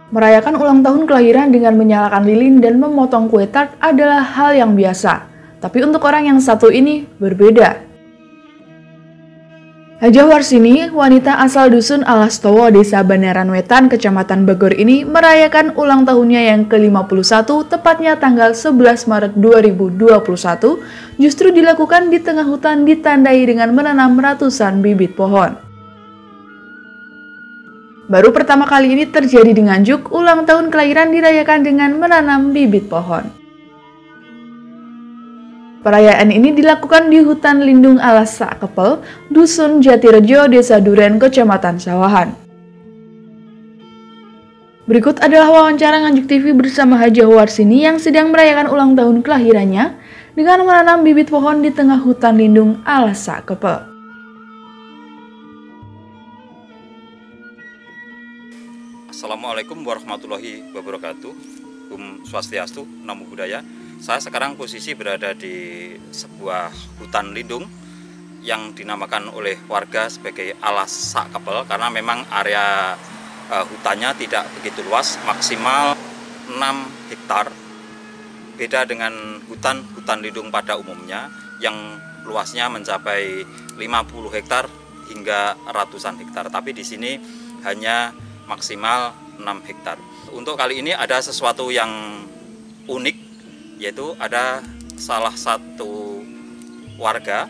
Merayakan ulang tahun kelahiran dengan menyalakan lilin dan memotong kue tart adalah hal yang biasa. Tapi untuk orang yang satu ini berbeda. Hajah Warsini, wanita asal dusun Alastowo, Desa Banaran Wetan, Kecamatan Bogor ini merayakan ulang tahunnya yang ke-51, tepatnya tanggal 11 Maret 2021, justru dilakukan di tengah hutan ditandai dengan menanam ratusan bibit pohon. Baru pertama kali ini terjadi di Nganjuk, ulang tahun kelahiran dirayakan dengan menanam bibit pohon. Perayaan ini dilakukan di hutan lindung Alas Sakepel, Dusun Jatirejo, Desa Duren, Kecamatan Sawahan. Berikut adalah wawancara Nganjuk TV bersama Hajah Warsini yang sedang merayakan ulang tahun kelahirannya dengan menanam bibit pohon di tengah hutan lindung Alas Sakepel. Assalamualaikum warahmatullahi wabarakatuh. Om Swastiastu, Namo Buddhaya. Saya sekarang posisi berada di sebuah hutan lindung yang dinamakan oleh warga sebagai Alas Sakepel karena memang area hutannya tidak begitu luas, maksimal 6 hektar. Beda dengan hutan lindung pada umumnya yang luasnya mencapai 50 hektar hingga ratusan hektar. Tapi di sini hanya maksimal 6 hektar. Untuk kali ini ada sesuatu yang unik, yaitu ada salah satu warga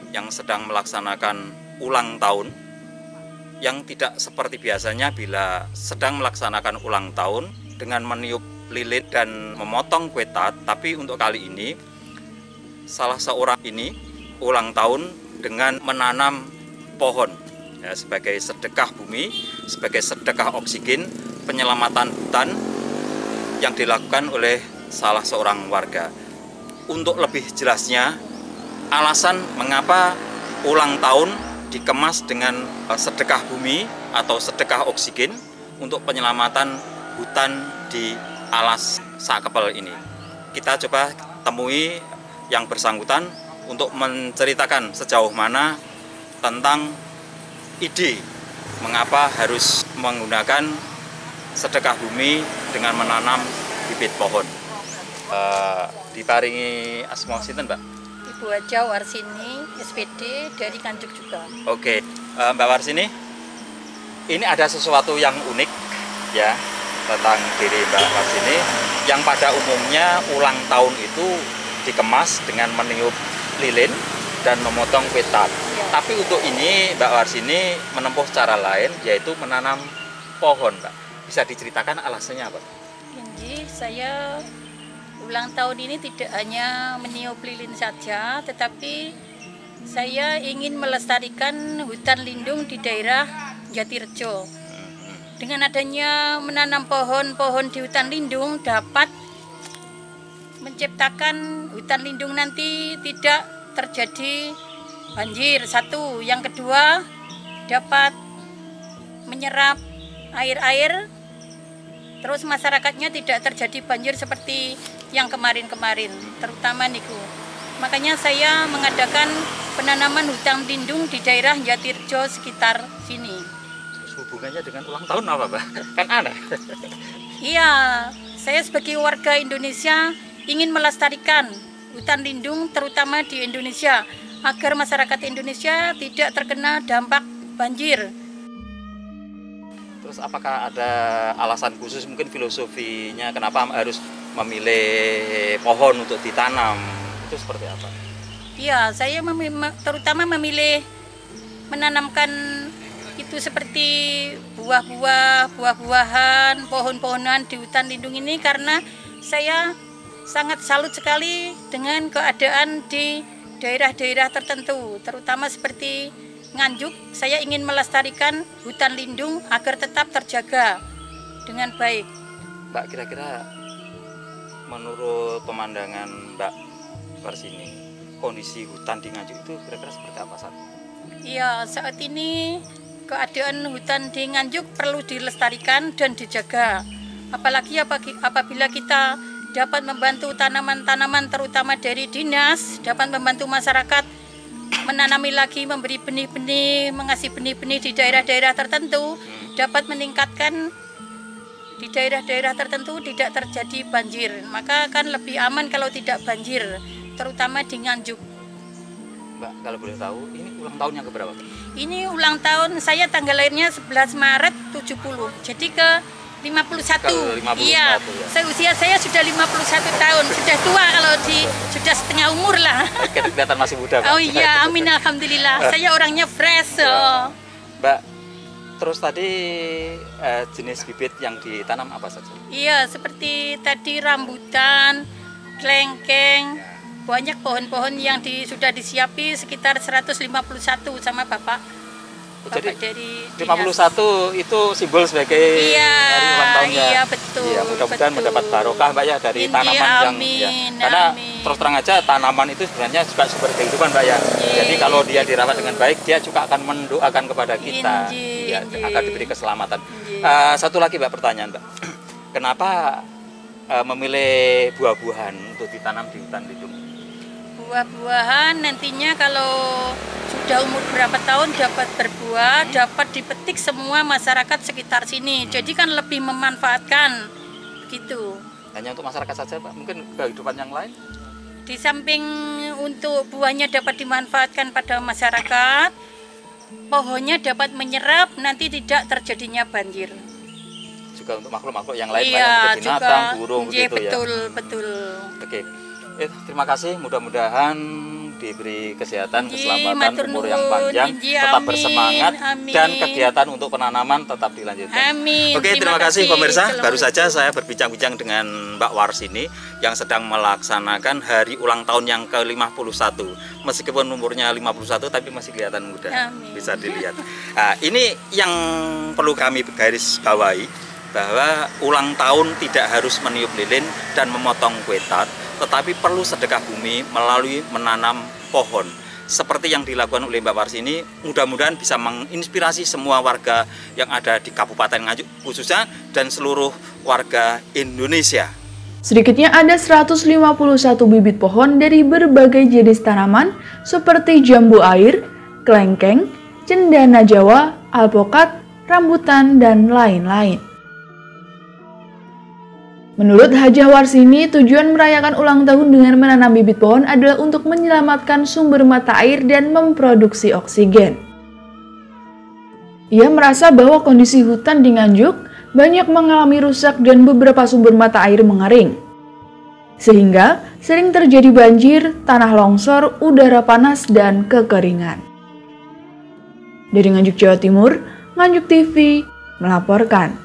yang sedang melaksanakan ulang tahun yang tidak seperti biasanya bila sedang melaksanakan ulang tahun dengan meniup lilin dan memotong kue tart. Tapi untuk kali ini salah seorang ini ulang tahun dengan menanam pohon ya, sebagai sedekah bumi, sebagai sedekah oksigen, penyelamatan hutan yang dilakukan oleh salah seorang warga. Untuk lebih jelasnya, alasan mengapa ulang tahun dikemas dengan sedekah bumi atau sedekah oksigen untuk penyelamatan hutan di Alas Sakepel ini. Kita coba temui yang bersangkutan untuk menceritakan sejauh mana tentang ide mengapa harus menggunakan sedekah bumi dengan menanam bibit pohon. Diparingi asma sinten, Mbak? Ibu Hajah Warsini, SPD dari Nganjuk juga. Oke, Mbak Warsini, ini ada sesuatu yang unik ya tentang diri Mbak Warsini, yang pada umumnya ulang tahun itu dikemas dengan meniup lilin dan memotong kue tart. Ya. Tapi untuk ini Mbak Warsini menempuh cara lain, yaitu menanam pohon, Mbak. Bisa diceritakan alasannya apa? Jadi saya ulang tahun ini tidak hanya meniup lilin saja, tetapi saya ingin melestarikan hutan lindung di daerah Jatirejo. Dengan adanya menanam pohon-pohon di hutan lindung dapat menciptakan hutan lindung nanti tidak terjadi banjir. Satu, yang kedua dapat menyerap air-air, terus masyarakatnya tidak terjadi banjir seperti yang kemarin-kemarin, terutama niku. Makanya saya mengadakan penanaman hutan lindung di daerah Jatirejo sekitar sini. Terus hubungannya dengan ulang tahun apa, Mbak? Kan aneh. Iya, saya sebagai warga Indonesia ingin melestarikan hutan lindung terutama di Indonesia agar masyarakat Indonesia tidak terkena dampak banjir. Terus apakah ada alasan khusus, mungkin filosofinya kenapa harus memilih pohon untuk ditanam? Itu seperti apa? Iya, saya terutama memilih menanamkan itu seperti buah-buahan, pohon-pohonan di hutan lindung ini karena saya sangat salut sekali dengan keadaan di daerah-daerah tertentu, terutama seperti Nganjuk. Saya ingin melestarikan hutan lindung agar tetap terjaga dengan baik. Mbak, kira-kira menurut pemandangan Mbak Warsini, kondisi hutan di Nganjuk itu kira-kira seperti apa saat ini? Iya, saat ini keadaan hutan di Nganjuk perlu dilestarikan dan dijaga. Apalagi apabila kita dapat membantu tanaman-tanaman terutama dari dinas, dapat membantu masyarakat menanami lagi, memberi benih-benih, mengasih benih-benih di daerah-daerah tertentu, dapat meningkatkan di daerah-daerah tertentu tidak terjadi banjir, maka akan lebih aman kalau tidak banjir, terutama di Nganjuk. Mbak, kalau boleh tahu, ini ulang tahun yang keberapa? Ini ulang tahun saya, tanggal lahirnya 11 Maret 70, jadi ke 51. Iya, seusia saya sudah 51 tahun, sudah tua kalau sudah setengah umur lah. Kelihatan masih muda, Mbak. Oh iya, amin, alhamdulillah. Saya orangnya fresh. Oh. Mbak, terus tadi jenis bibit yang ditanam apa saja? Iya, seperti tadi rambutan, kelengkeng, banyak pohon-pohon yang sudah disiapi sekitar 151 sama Bapak. Jadi dari 51 itu simbol sebagai hari ulang tahunnya. Iya, betul. Iya, mudah-mudahan mendapat barokah, Mbak, ya, dari tanaman yang ya. Karena terus terang aja tanaman itu sebenarnya juga sumber kehidupan, Mbak, ya. Jadi kalau dia dirawat dengan baik, dia juga akan mendoakan kepada kita, ya, akan diberi keselamatan. Satu lagi, Mbak, pertanyaan, Mbak. Kenapa memilih buah-buahan untuk ditanam di hutan lindung? Buah-buahan nantinya kalau sudah umur berapa tahun dapat berbuah, dapat dipetik semua masyarakat sekitar sini. Jadi kan lebih memanfaatkan gitu. Hanya untuk masyarakat saja, Pak? Mungkin kehidupan yang lain? Di samping untuk buahnya dapat dimanfaatkan pada masyarakat, pohonnya dapat menyerap, nanti tidak terjadinya banjir. Juga untuk makhluk-makhluk yang lain, iya, Pak, binatang, burung, iya, begitu betul, ya? Betul. Oke. Terima kasih, mudah-mudahan diberi kesehatan, keselamatan, umur yang panjang, tetap bersemangat, dan kegiatan untuk penanaman tetap dilanjutkan. Amin. Oke, terima kasih pemirsa. Baru saja saya berbincang-bincang dengan Mbak Warsini yang sedang melaksanakan hari ulang tahun yang ke-51. Meskipun umurnya 51 tapi masih kelihatan muda. Amin. Bisa dilihat. Nah, ini yang perlu kami garis bawahi, bahwa ulang tahun tidak harus meniup lilin dan memotong kue tart, tetapi perlu sedekah bumi melalui menanam pohon. Seperti yang dilakukan oleh Mbak Warsini, mudah-mudahan bisa menginspirasi semua warga yang ada di Kabupaten Nganjuk khususnya dan seluruh warga Indonesia. Sedikitnya ada 151 bibit pohon dari berbagai jenis tanaman seperti jambu air, kelengkeng, cendana Jawa, alpukat, rambutan, dan lain-lain. Menurut Hajah Warsini, tujuan merayakan ulang tahun dengan menanam bibit pohon adalah untuk menyelamatkan sumber mata air dan memproduksi oksigen. Ia merasa bahwa kondisi hutan di Nganjuk banyak mengalami rusak dan beberapa sumber mata air mengering. Sehingga sering terjadi banjir, tanah longsor, udara panas, dan kekeringan. Dari Nganjuk, Jawa Timur, Nganjuk TV melaporkan.